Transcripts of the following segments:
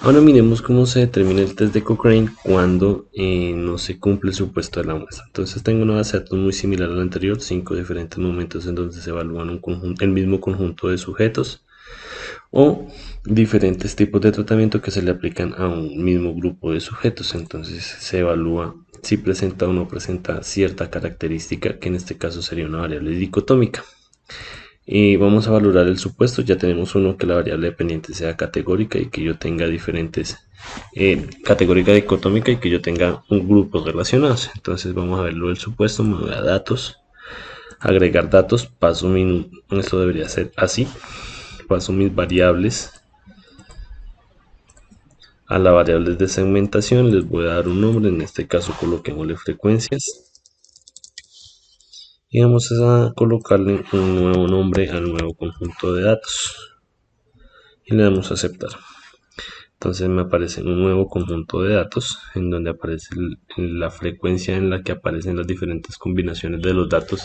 Ahora miremos cómo se determina el test de Cochrane cuando no se cumple el supuesto de la muestra. Entonces tengo una base de datos muy similar a la anterior, 5 diferentes momentos en donde se evalúan el mismo conjunto de sujetos o diferentes tipos de tratamiento que se le aplican a un mismo grupo de sujetos. Entonces se evalúa si presenta o no presenta cierta característica, que en este caso sería una variable dicotómica. Y vamos a valorar el supuesto. Ya tenemos uno, que la variable dependiente sea categórica y que yo tenga diferentes categórica dicotómica y que yo tenga un grupo relacionados. Entonces vamos a verlo del supuesto. Me voy a datos, agregar datos, paso esto debería ser así, paso mis variables a la variable de segmentación, les voy a dar un nombre, en este caso coloquémosle frecuencias y vamos a colocarle un nuevo nombre al nuevo conjunto de datos y le damos a aceptar. Entonces me aparece un nuevo conjunto de datos en donde aparece la frecuencia en la que aparecen las diferentes combinaciones de los datos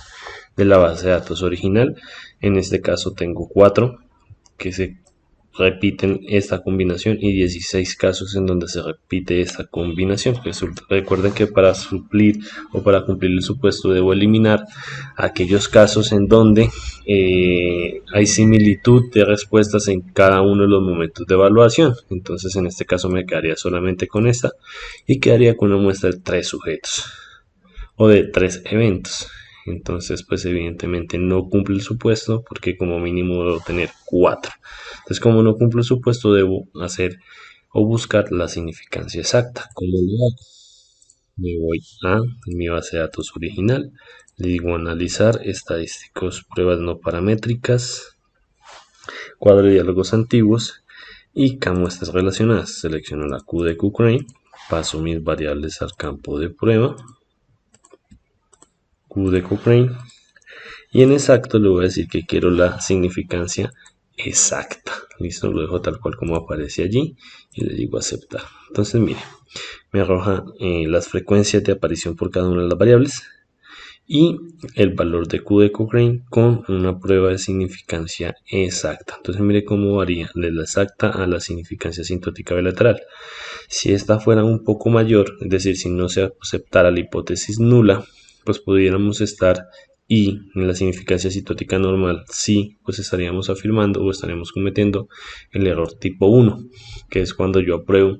de la base de datos original. En este caso tengo 4 que se repiten esta combinación y 16 casos en donde se repite esta combinación. Recuerden que para suplir o para cumplir el supuesto debo eliminar aquellos casos en donde hay similitud de respuestas en cada uno de los momentos de evaluación. Entonces en este caso me quedaría solamente con esta y quedaría con una muestra de 3 sujetos o de 3 eventos. Entonces pues evidentemente no cumple el supuesto porque como mínimo debo tener 4. Entonces como no cumple el supuesto debo hacer o buscar la significancia exacta. ¿Cómo lo hago? Me voy a mi base de datos original, le digo analizar, estadísticos, pruebas no paramétricas, cuadro de diálogos antiguos y K muestras relacionadas. Selecciono la Q de Cochrane, paso mis variables al campo de prueba, Q de Cochrane, y en exacto le voy a decir que quiero la significancia exacta. Listo, lo dejo tal cual como aparece allí y le digo aceptar. Entonces mire, me arroja las frecuencias de aparición por cada una de las variables y el valor de Q de Cochrane con una prueba de significancia exacta. Entonces mire cómo varía de la exacta a la significancia asintótica bilateral. Si esta fuera un poco mayor, es decir, si no se aceptara la hipótesis nula, pues pudiéramos estar y en la significancia asintótica normal, sí, pues estaríamos afirmando o estaríamos cometiendo el error tipo 1, que es cuando yo apruebo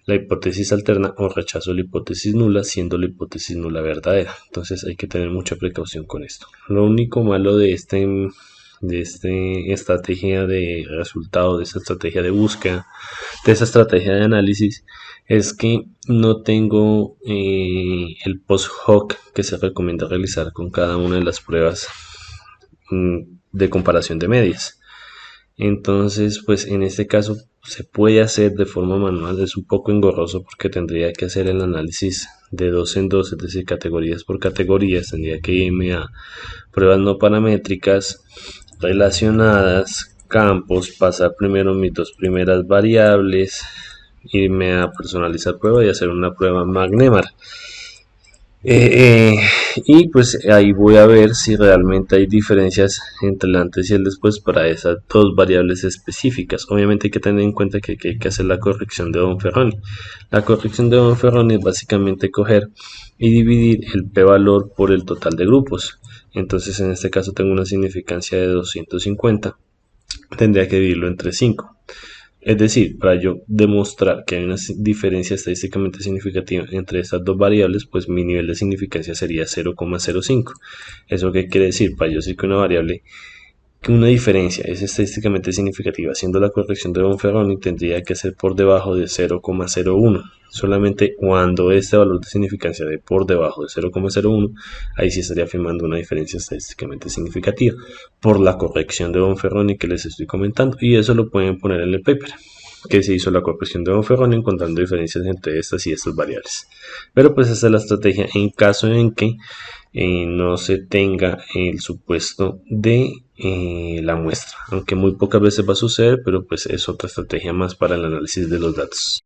la hipótesis alterna o rechazo la hipótesis nula, siendo la hipótesis nula verdadera. Entonces hay que tener mucha precaución con esto. Lo único malo de esta estrategia de resultado, de esta estrategia de búsqueda, de esa estrategia de análisis, es que no tengo el post hoc que se recomienda realizar con cada una de las pruebas de comparación de medias. Entonces, pues en este caso se puede hacer de forma manual, es un poco engorroso porque tendría que hacer el análisis de 2 en 2, es decir, categorías por categorías, tendría que irme a pruebas no paramétricas relacionadas, campos, pasar primero mis 2 primeras variables, irme a personalizar prueba y hacer una prueba McNemar. Eh, eh, y pues ahí voy a ver si realmente hay diferencias entre el antes y el después para esas 2 variables específicas. Obviamente hay que tener en cuenta que hay que hacer la corrección de Bonferroni. La corrección de Bonferroni es básicamente coger y dividir el p-valor por el total de grupos. Entonces en este caso tengo una significancia de 250. Tendría que dividirlo entre 5. Es decir, para yo demostrar que hay una diferencia estadísticamente significativa entre estas 2 variables, pues mi nivel de significancia sería 0,05. ¿Eso qué quiere decir? Para yo decir que una variable, que una diferencia es estadísticamente significativa, haciendo la corrección de Bonferroni, tendría que ser por debajo de 0,01. Solamente cuando este valor de significancia de por debajo de 0,01, ahí sí estaría afirmando una diferencia estadísticamente significativa por la corrección de Bonferroni que les estoy comentando, y eso lo pueden poner en el paper que se hizo la corrección de Bonferroni encontrando diferencias entre estas y estas variables. Pero pues esa es la estrategia en caso en que no se tenga el supuesto de la muestra, aunque muy pocas veces va a suceder, pero pues es otra estrategia más para el análisis de los datos.